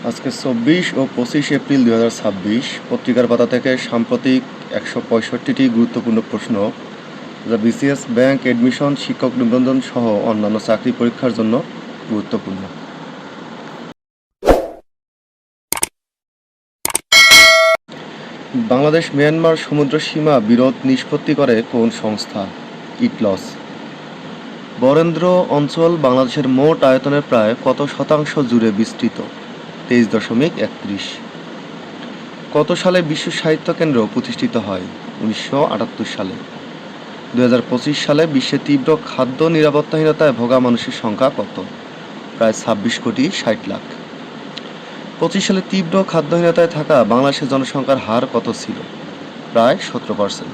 আজকে ২৪ ও ২৫ এপ্রিল ২০২৬ পত্রিকার পাতা থেকে সাম্প্রতিক ১৬৫টি গুরুত্বপূর্ণ প্রশ্ন যা বিসিএস, ব্যাংক, অ্যাডমিশন, শিক্ষক নিবন্ধন সহ অন্যান্য চাকরি পরীক্ষার জন্য গুরুত্বপূর্ণ। বাংলাদেশ মিয়ানমার সমুদ্র সীমা বিরোধ নিষ্পত্তি করে কোন সংস্থা? ইটলস। বরেন্দ্র অঞ্চল বাংলাদেশের মোট আয়তনের প্রায় কত শতাংশ জুড়ে বিস্তৃত? ২৩.৩১। কত সালে বিশ্ব সাহিত্য কেন্দ্র প্রতিষ্ঠিত হয়? ১৯৭৮ সালে। ২০২৫ সালে বিশ্বে তীব্র খাদ্য নিরাপত্তাহীনতায় ভোগা মানুষের সংখ্যা কত? প্রায় ২৬,৬০,০০,০০০। ২৫ সালে তীব্র খাদ্যহীনতায় থাকা বাংলাদেশের জনসংখ্যার হার কত ছিল? প্রায় ১৭%।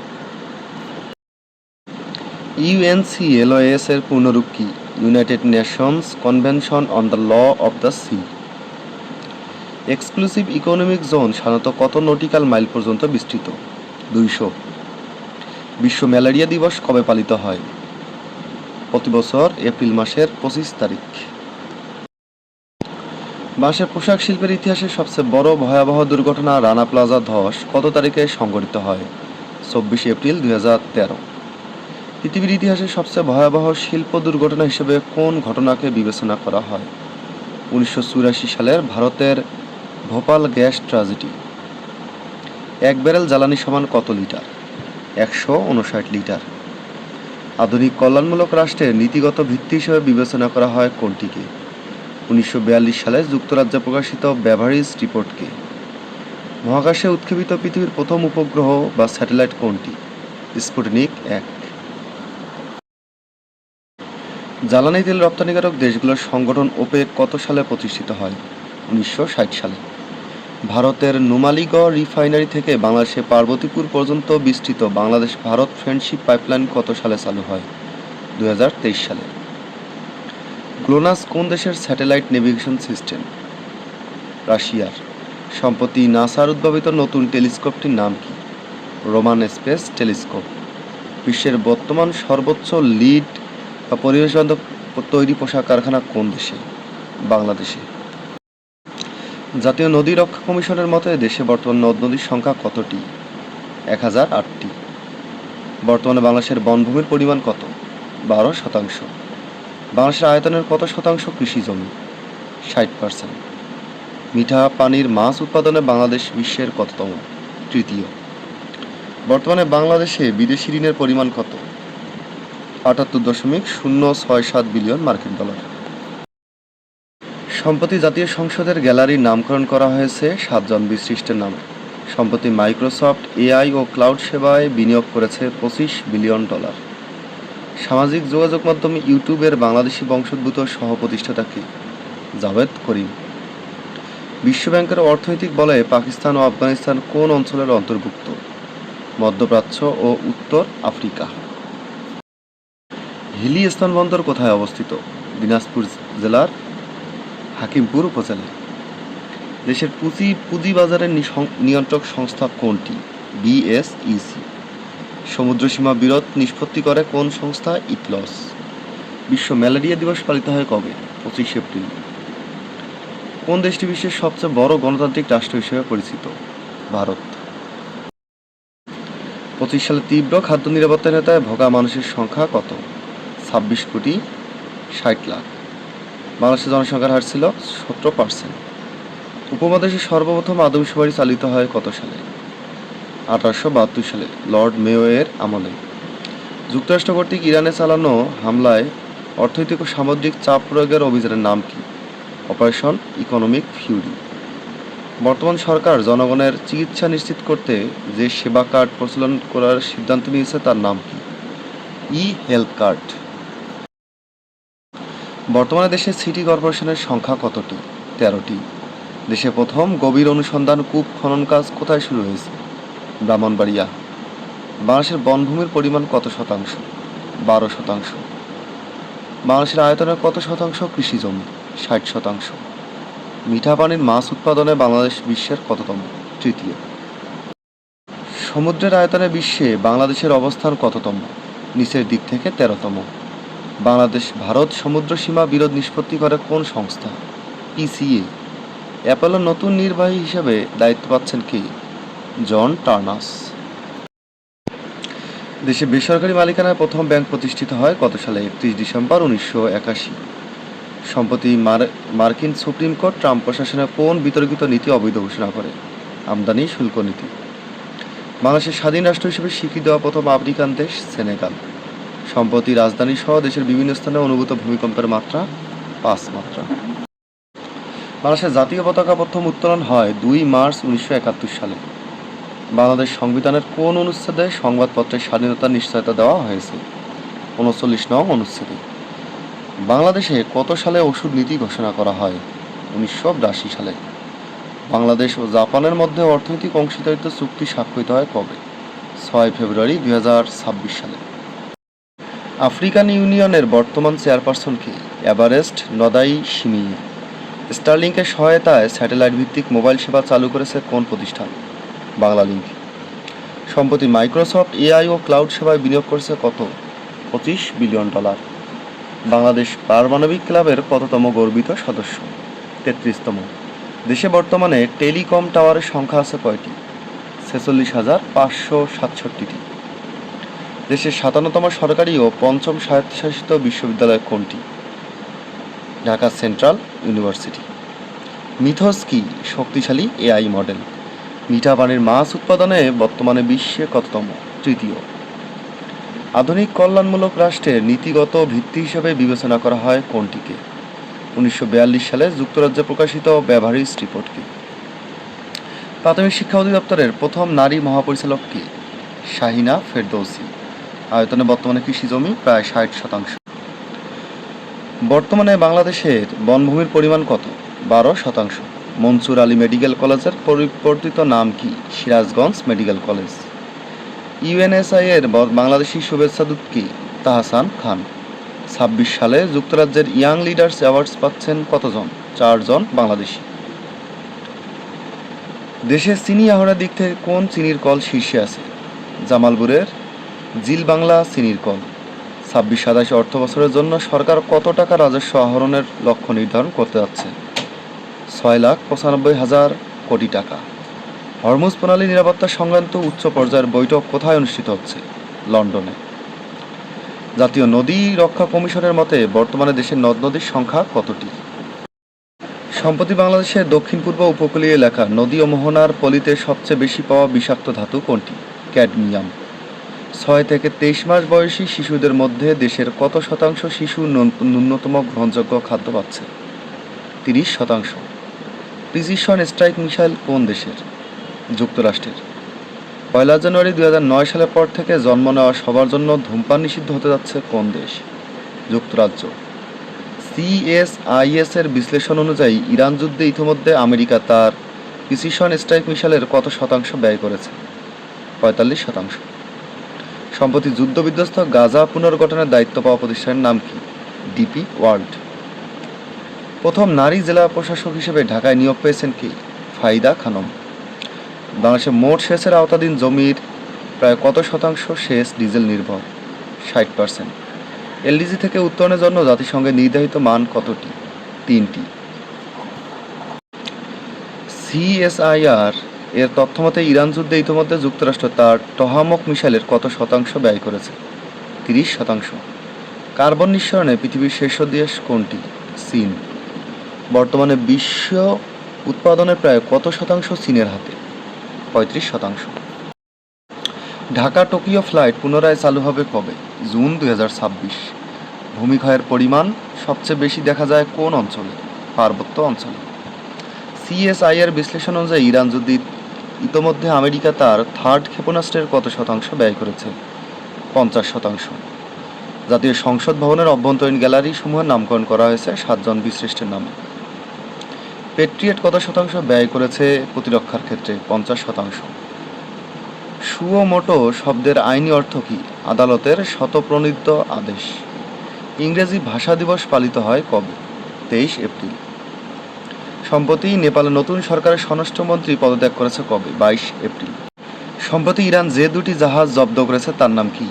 ইউএনসিএলওএস এর পূর্ণরূপ কি? United Nations Convention on the Law of the Sea. Exclusive economic zone সাধারণত কত নটিক্যাল মাইল পর্যন্ত বিস্তৃত? ২০০। বিশ্ব ম্যালেরিয়া দিবস কবে পালিত হয়? প্রতি বছর এপ্রিল মাসের ২৫ তারিখ। বাংলাদেশের পোশাক শিল্পের ইতিহাসে সবচেয়ে বড় ভয়াবহ দুর্ঘটনা রানা প্লাজা ধস কত তারিখে সংঘটিত হয়? ২৪ এপ্রিল ২০১৩। পৃথিবীর ইতিহাসে সবচেয়ে ভয়াবহ শিল্প দুর্ঘটনা হিসেবে কোন ঘটনাকে বিবেচনা করা হয়? ১৯৮৪ সালের ভারতের ভোপাল গ্যাস ট্র্যাজেডি। এক ব্যারেল জ্বালানি সমান কত লিটার? ১৫৯ লিটার। আধুনিক কল্যাণমূলক রাষ্ট্রের নীতিগত ভিত্তি হিসেবে বিবেচনা করা হয় কোনটিকে? ১৯৪২ সালে যুক্তরাজ্যে প্রকাশিত বেভারিজ রিপোর্টকে। মহাকাশে উৎক্ষেপিত পৃথিবীর প্রথম উপগ্রহ বা স্যাটেলাইট কোনটি? স্পুটনিক ১। জ্বালানি তেল রপ্তানিকারক দেশগুলোর সংগঠন ওপেক কত সালে প্রতিষ্ঠিত হয়? ১৯৬০ সালে। ভারতের নুমালীগড় রিফাইনারি থেকে বাংলাদেশে পার্বতীপুর পর্যন্ত বিস্তৃত বাংলাদেশ ভারত ফ্রেন্ডশিপ পাইপলাইন কত সালে চালু হয়? ২০২৩ সালে। গ্লোনাস কোন দেশের স্যাটেলাইট নেভিগেশন সিস্টেম? রাশিয়ার। সম্প্রতি নাসার উদ্ভাবিত নতুন টেলিস্কোপটির নাম কি? Roman space telescope. বিশ্বের বর্তমান সর্বোচ্চ লিড বা পরিবেশ বান্ধব তৈরি পোশাক কারখানা কোন দেশে? বাংলাদেশে। জাতীয় নদী রক্ষা কমিশনের মতে দেশে বর্তমান নদ নদীর সংখ্যা কতটি? ১০০৮টি। বর্তমানে বাংলাদেশের বনভূমির পরিমাণ কত? ১২%। বাংলাদেশের আয়তনের কত শতাংশ কৃষি জমি? ৬০%। মিঠা পানির মাছ উৎপাদনে বাংলাদেশ বিশ্বের কততম? তৃতীয়। বর্তমানে বাংলাদেশে বিদেশি ঋণের পরিমাণ কত? ৭৮.০৬৭ বিলিয়ন মার্কিন ডলার। সম্প্রতি জাতীয় সংসদের গ্যালারির নামকরণ করা হয়েছে ৭ জন বীরশ্রেষ্ঠের নামে। সম্প্রতি মাইক্রোসফট এআই ও ক্লাউড সেবায় বিনিয়োগ করেছে $২৫ বিলিয়ন। সামাজিক যোগাযোগ মাধ্যম ইউটিউবের বাংলাদেশি বংশোদ্ভূত সহ-প্রতিষ্ঠাতা কে? জাভেদ করিম। বিশ্বব্যাংকের অর্থনৈতিক বলয়ে পাকিস্তান ও আফগানিস্তান কোন অঞ্চলের অন্তর্ভুক্ত? মধ্যপ্রাচ্য ও উত্তর আফ্রিকা। হিলি স্থলবন্দর কোথায় অবস্থিত? দিনাজপুর জেলার হাকিমপুর উপজেলায়। দেশের পুঁজিবাজারের নিয়ন্ত্রক সংস্থা কোনটি? বিএসইসি। সমুদ্রসীমা বিরোধ নিষ্পত্তি করে কোন সংস্থা? ইটলস। বিশ্ব ম্যালেরিয়া দিবস পালিত হয় কবে? ২৫ এপ্রিল। কোন দেশটি বিশ্বের সবচেয়ে বড় গণতান্ত্রিক রাষ্ট্র হিসেবে পরিচিত? ভারত। ২৫ সালে তীব্র খাদ্য নিরাপত্তাহীনতায় ভোগা মানুষের সংখ্যা কত? ২৬,৬০,০০,০০০। বাংলাদেশের জনসংখ্যার হার ছিল ১৭%। উপমহাদেশে সর্বপ্রথম আদমশুমারি চালিত হয় কত সালে? ১৮৭২ সালে লর্ড মেয়োয়ের আমলে। যুক্তরাষ্ট্র কর্তৃক ইরানে চালানো হামলায় অর্থনৈতিক ও সামুদ্রিক চাপ প্রয়োগের অভিযানের নাম কি? Operation economic Fury. বর্তমান সরকার জনগণের চিকিৎসা নিশ্চিত করতে যে সেবা কার্ড প্রচলন করার সিদ্ধান্ত নিয়েছে তার নাম কি? ই হেলথ কার্ড। বর্তমানে দেশে সিটি কর্পোরেশনের সংখ্যা কতটি? ১৩টি। দেশে প্রথম গভীর অনুসন্ধান কূপ খনন কাজ কোথায় শুরু হয়েছে? ব্রাহ্মণবাড়িয়া। বাংলাদেশের বনভূমির পরিমাণ কত শতাংশ? ১২%। বাংলাদেশের আয়তনের কত শতাংশ কৃষি জমি? ৬০%। মিঠা পানির মাছ উৎপাদনে বাংলাদেশ বিশ্বের কততম? তৃতীয়। সমুদ্রের আয়তনে বিশ্বে বাংলাদেশের অবস্থান কততম? নিচের দিক থেকে ১৩তম। বাংলাদেশ ভারত সমুদ্র সীমা বিরোধ নিষ্পত্তি করে কোন সংস্থা? পিসিএ। অ্যাপেলের নতুন নির্বাহী হিসেবে দায়িত্ব পাচ্ছেন কি? জন টার্নাস। দেশে বেসরকারি মালিকানায় প্রথম ব্যাংক প্রতিষ্ঠিত হয় কত সালে? 31 ডিসেম্বর 1981। সম্প্রতি মার্কিন সুপ্রিম কোর্ট ট্রাম্প প্রশাসনের কোন বিতর্কিত নীতি অবৈধ ঘোষণা করে? আমদানি শুল্ক নীতি। বাংলাদেশের স্বাধীন রাষ্ট্র হিসেবে স্বীকৃতি দেওয়া প্রথম আফ্রিকান দেশ সেনেগাল। সম্প্রতি রাজধানী সহ দেশের বিভিন্ন স্থানে অনুভূত ভূমিকম্পের মাত্রা 5 মাত্রা। বাংলাদেশের জাতীয় পতাকা প্রথম উত্তোলন হয় 2 মার্চ 1971 সালে। বাংলাদেশ সংবিধানের কোন অনুচ্ছেদে সংবাদপত্রের স্বাধীনতার নিশ্চয়তা দেওয়া হয়েছে? 39 নং অনুচ্ছেদে। বাংলাদেশে কত সালে ওষুধ নীতি ঘোষণা করা হয়? 1982 সালে। বাংলাদেশ ও জাপানের মধ্যে অর্থনৈতিক অংশীদারিত্ব চুক্তি স্বাক্ষরিত হয় কবে? 6 ফেব্রুয়ারি 2026 সালে। আফ্রিকান ইউনিয়নের বর্তমান চেয়ারপারসন কে? এভারেস্ট নদাই শিমিয়ে। স্টারলিংকের সহায়তায় স্যাটেলাইট ভিত্তিক মোবাইল সেবা চালু করেছে কোন প্রতিষ্ঠান? বাংলালিংক। সম্প্রতি মাইক্রোসফট এআই ও ক্লাউড সেবায় বিনিয়োগ করেছে কত? $25 বিলিয়ন। বাংলাদেশ পারমাণবিক ক্লাবের কততম গর্বিত সদস্য? 33তম। দেশে বর্তমানে টেলিকম টাওয়ারের সংখ্যা আছে কয়টি? 46,567টি। দেশের 57তম সরকারি ও পঞ্চম স্বায়ত্তশাসিত বিশ্ববিদ্যালয় কোনটি? Dhaka central university. মিথস কি? শক্তিশালী এআই মডেল। মিঠা পানির মাছ উৎপাদনে বর্তমানে বিশ্বে কততম? তৃতীয়। আধুনিক কল্যাণমূলক রাষ্ট্রের নীতিগত ভিত্তি হিসেবে বিবেচনা করা হয় কোনটিকে? 1942 সালে যুক্তরাজ্যে প্রকাশিত বেভারিজ রিপোর্টকে। প্রাথমিক শিক্ষা অধিদপ্তরের প্রথম নারী মহাপরিচালক কে? শাহিনা ফেরদৌসী। আয়তনে বর্তমানে কৃষি জমি প্রায় 60%। বর্তমানে বাংলাদেশের বনভূমির পরিমাণ কত? 12%। মনসুর আলী মেডিকেল কলেজের পরিবর্তিত নাম কি? Sirajganj medical college. ইউএনএসআই এর বাংলাদেশি শুভেচ্ছাদূত কি? তাহসান খান। 26 সালে যুক্তরাজ্যের ইয়াং লিডার্স অ্যাওয়ার্ডস পাচ্ছেন কতজন? 4 জন বাংলাদেশি। দেশে চিনি আহরণের দিক থেকে কোন চিনির কল শীর্ষে আছে? জামালপুরের জিল বাংলা চিনির কল। 26-27 অর্থ বছরের জন্য সরকার কত টাকা রাজস্ব আহরণের লক্ষ্য নির্ধারণ করতে যাচ্ছে? 6,95,000 কোটি টাকা। হরমুজ প্রণালী নিরাপত্তা সংক্রান্ত উচ্চ পর্যায়ের বৈঠক কোথায় অনুষ্ঠিত হচ্ছে? লন্ডনে। জাতীয় নদী রক্ষা কমিশনের মতে বর্তমানে দেশের নদ নদীর সংখ্যা কতটি? সম্প্রতি বাংলাদেশের দক্ষিণ পূর্ব উপকূলীয় এলাকা নদী ও মোহনার পলিতে সবচেয়ে বেশি পাওয়া বিষাক্ত ধাতু কোনটি? ক্যাডমিয়াম। 6 থেকে 23 মাস বয়সী শিশুদের মধ্যে দেশের কত শতাংশ শিশু ন্যূনতম গ্রহণযোগ্য খাদ্য পাচ্ছে? 30%। প্রিসিশন স্ট্রাইক মিসাইল কোন দেশের? যুক্তরাষ্ট্রের। 1 জানুয়ারি 2009 সালের পর থেকে জন্ম নেওয়া সবার জন্য ধূমপান নিষিদ্ধ হতে যাচ্ছে কোন দেশ? যুক্তরাজ্য। CSIS এর বিশ্লেষণ অনুযায়ী ইরান যুদ্ধে ইতিমধ্যে আমেরিকা তার প্রিসিশন স্ট্রাইক মিসাইলের কত শতাংশ ব্যয় করেছে? 45%। সম্প্রতি যুদ্ধবিধ্বস্ত গাজা পুনর্গঠনের দায়িত্ব পাওয়া প্রতিষ্ঠানের নাম কি? DP world. প্রথম নারী জেলা প্রশাসক হিসেবে ঢাকায় নিয়োগ পেয়েছেন কি? ফাইদা খানম। বাংলাদেশে মোট সেচের আওতাধীন জমির প্রায় কত শতাংশ সেচ ডিজেল নির্ভর? 60%। এলডিজি থেকে উত্তরণের জন্য জাতিসংঘের নির্ধারিত মান কতটি? 3টি। CSIR এর তথ্যমতে ইরান যুদ্ধে ইতিমধ্যে যুক্তরাষ্ট্র তার টহামক মিসাইলের কত শতাংশ ব্যয় করেছে? 30%। কার্বন নিঃসরণে পৃথিবীর শীর্ষ দেশ কোনটি? চীন। বর্তমানে বিশ্ব উৎপাদনের প্রায় কত শতাংশ চীনের হাতে? 35%। ঢাকা টোকিও ফ্লাইট পুনরায় চালু হবে কবে? জুন 2026। ভূমিক্ষয়ের পরিমাণ সবচেয়ে বেশি দেখা যায় কোন অঞ্চলে? পার্বত্য অঞ্চলে। CSIR বিশ্লেষণ অনুযায়ী ইরান যুদ্ধে ইতোমধ্যে আমেরিকা তার থার্ড ক্ষেপণাস্ত্রের কত শতাংশ ব্যয় করেছে? 50%। জাতীয় সংসদ ভবনের অভ্যন্তরীণ গ্যালারি সমূহের নামকরণ করা হয়েছে 7 জন বীরশ্রেষ্ঠের নামে। পেট্রিয়েট কত শতাংশ ব্যয় করেছে প্রতিরক্ষার ক্ষেত্রে? 50%। সুও মোটো শব্দের আইনি অর্থ কি? আদালতের স্বতঃপ্রণীত আদেশ। ইংরেজি ভাষা দিবস পালিত হয় কবে? 23 এপ্রিল। সম্প্রতি নেপালে নতুন সরকারের স্বরাষ্ট্রমন্ত্রী পদত্যাগ করেছে কবে? 22 এপ্রিল। সম্প্রতি ইরান যে 2টি জাহাজ জব্দ করেছে তার নাম কি?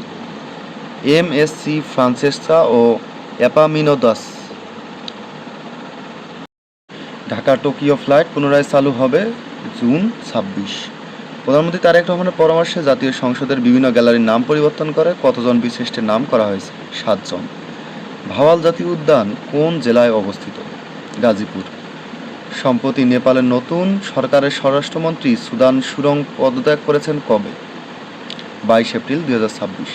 MSC ফ্রান্সেসা ও এপামিনোদাস। ঢাকা টোকিও ফ্লাইট পুনরায় চালু হবে জুন 26। প্রধানমন্ত্রী তারেক রহমানের পরামর্শে জাতীয় সংসদের বিভিন্ন গ্যালারির নাম পরিবর্তন করে কতজন বিশিষ্টের নাম করা হয়েছে? 7 জন। ভাওয়াল জাতীয় উদ্যান কোন জেলায় অবস্থিত? গাজীপুর। সম্প্রতি নেপালের নতুন সরকারের স্বরাষ্ট্রমন্ত্রী সুদান সুরং পদত্যাগ করেছেন কবে? 22 এপ্রিল 2026।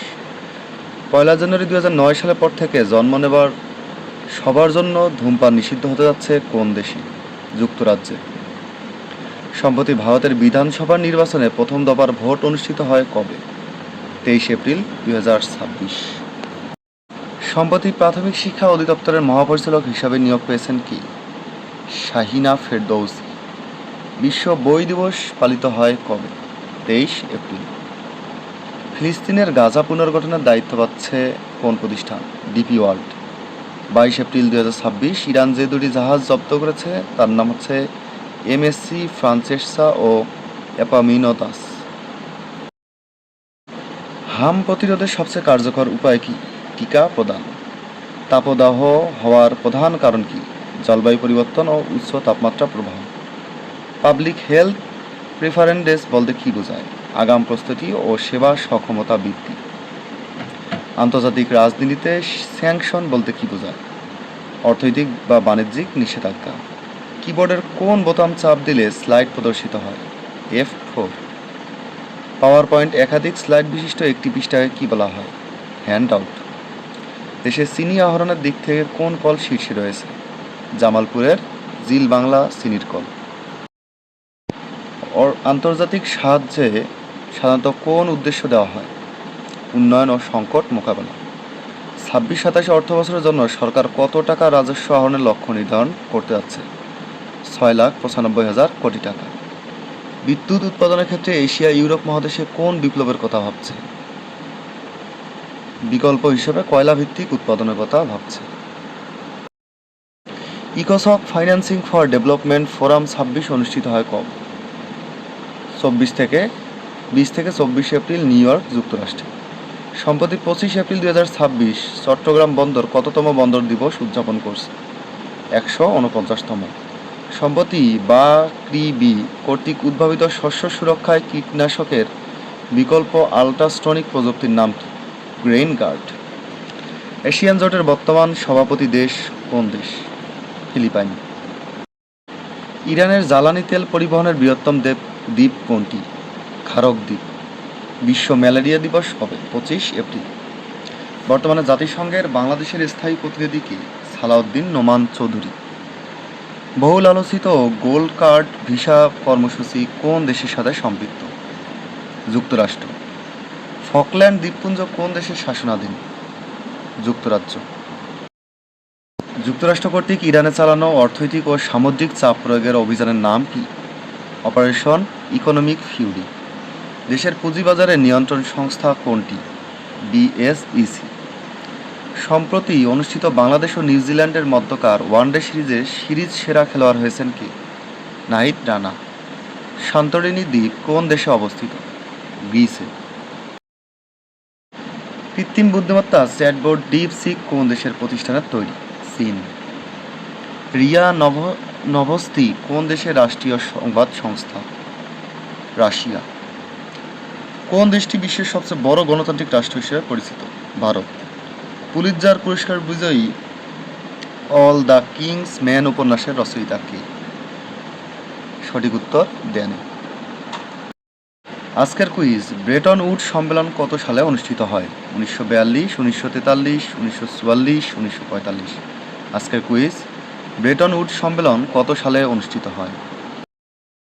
1 জানুয়ারি 2009 সালের পর থেকে জন্ম নেবার সবার জন্য ধূমপান নিষিদ্ধ হতে যাচ্ছে কোন দেশে? যুক্তরাজ্যে। সম্প্রতি ভারতের বিধানসভা নির্বাচনে প্রথম দফার ভোট অনুষ্ঠিত হয় কবে? 23 এপ্রিল 2026। সম্প্রতি প্রাথমিক শিক্ষা অধিদপ্তরের মহাপরিচালক হিসাবে নিয়োগ পেয়েছেন কি? শাহিনা ফেরদৌসী। বিশ্ব বই দিবস পালিত হয় কবে? 23 এপ্রিল। ফিলিস্তিনের গাজা পুনর্গঠনের দায়িত্ব পাচ্ছে কোন প্রতিষ্ঠান? DP world. 22 এপ্রিল 2026। ইরান যে দুটি জাহাজ জব্দ করেছে তার নাম হচ্ছে MSC ফ্রান্সেসা ও এপামিনোতাস। হাম প্রতিরোধের সবচেয়ে কার্যকর উপায় কি? টিকা প্রদান। তাপদাহ হওয়ার প্রধান কারণ কি? জলবায়ু পরিবর্তন ও উচ্চ তাপমাত্রা প্রবাহ। পাবলিক হেলথ প্রিপারেডনেস বলতে কী বোঝায়? আগাম প্রস্তুতি ও সেবা সক্ষমতা বৃদ্ধি। আন্তর্জাতিক রাজনীতিতে স্যাংশন বলতে কী বোঝায়? অর্থনৈতিক বা বাণিজ্যিক নিষেধাজ্ঞা। কিবোর্ডের কোন বোতাম চাপ দিলে স্লাইড প্রদর্শিত হয়? F4। পাওয়ার পয়েন্ট একাধিক স্লাইড বিশিষ্ট একটি পৃষ্ঠাকে কী বলা হয়? Hand out. দেশে চিনি আহরণের দিক থেকে কোন কল শীর্ষে রয়েছে? জামালপুরের জিল বাংলা চিনির কল। আন্তর্জাতিক সাহায্যে সাধারণত কোন উদ্দেশ্য দেওয়া হয়? উন্নয়ন ও সংকট মোকাবেলা। 26-27 অর্থ বছরের জন্য সরকার কত টাকা রাজস্ব আহরণের লক্ষ্য নির্ধারণ করতে যাচ্ছে? 6,95,000 কোটি টাকা। বিদ্যুৎ উৎপাদনের ক্ষেত্রে এশিয়া ইউরোপ মহাদেশে কোন বিপ্লবের কথা ভাবছে? বিকল্প হিসেবে কয়লা ভিত্তিক উৎপাদনের কথা ভাবছে। ইকোসক ফাইন্যান্সিং ফর ডেভেলপমেন্ট ফোরাম 26 অনুষ্ঠিত হয় কবে? 20 থেকে 24 এপ্রিল নিউ ইয়র্ক, যুক্তরাষ্ট্রে। সম্প্রতি 25 এপ্রিল 2026 চট্টগ্রাম বন্দর কততম বন্দর দিবস উদযাপন করছে? 149তম। সম্প্রতি BA কর্তৃক উদ্ভাবিত শস্য সুরক্ষায় কীটনাশকের বিকল্প আল্ট্রাসনিক প্রযুক্তির নাম কি? Grain guard. এশিয়ান জোটের বর্তমান সভাপতি দেশ কোন দেশ? ফিলিপাইন। ইরানের জ্বালানি তেল পরিবহনের বৃহত্তম দ্বীপ কোনটি? খারক দ্বীপ। বিশ্ব ম্যালেরিয়া দিবস কবে? 25 এপ্রিল। বর্তমানে জাতিসংঘের বাংলাদেশের স্থায়ী প্রতিনিধি কে? সালাউদ্দিন নোমান চৌধুরী। বহুল আলোচিত গোল্ড কার্ড ভিসা কর্মসূচি কোন দেশের সাথে সম্পৃক্ত? যুক্তরাষ্ট্র। ফকল্যান্ড দ্বীপপুঞ্জ কোন দেশের শাসনাধীন? যুক্তরাজ্য। যুক্তরাষ্ট্র কর্তৃক ইরানে চালানো অর্থনৈতিক ও সামুদ্রিক চাপ প্রয়োগের অভিযানের নাম কি? Operation economic Fury. দেশের পুঁজিবাজারের নিয়ন্ত্রণ সংস্থা কোনটি? BSEC। সম্প্রতি অনুষ্ঠিত বাংলাদেশ ও নিউজিল্যান্ডের মধ্যকার ওয়ানডে সিরিজে সিরিজ সেরা খেলোয়াড় হয়েছেন কে? নাহিদ রানা। সান্তরিনী দ্বীপ কোন দেশে অবস্থিত? গ্রিসে। কৃত্রিম বুদ্ধিমত্তা চ্যাটবট ডিপসিক কোন দেশের প্রতিষ্ঠানের তৈরি? চীন। রিয়া নভস্তি কোন দেশের রাষ্ট্রীয় সংবাদ সংস্থা? রাশিয়া। কোন দেশটি বিশ্বের সবচেয়ে বড় গণতান্ত্রিক রাষ্ট্র হিসেবে পরিচিত? ভারত। পুলিৎজার পুরস্কার বিজয়ী অল দ্য কিংস ম্যান উপন্যাসের রচয়িতা কে? সঠিক উত্তর ড্যানি। আজকের কুইজ, ব্রেটন উডস সম্মেলন কত সালে অনুষ্ঠিত হয়? 1942, 1943, 1944, 1945। আজকের কুইজ, ব্রেটন উডস সম্মেলন কত সালে অনুষ্ঠিত হয়?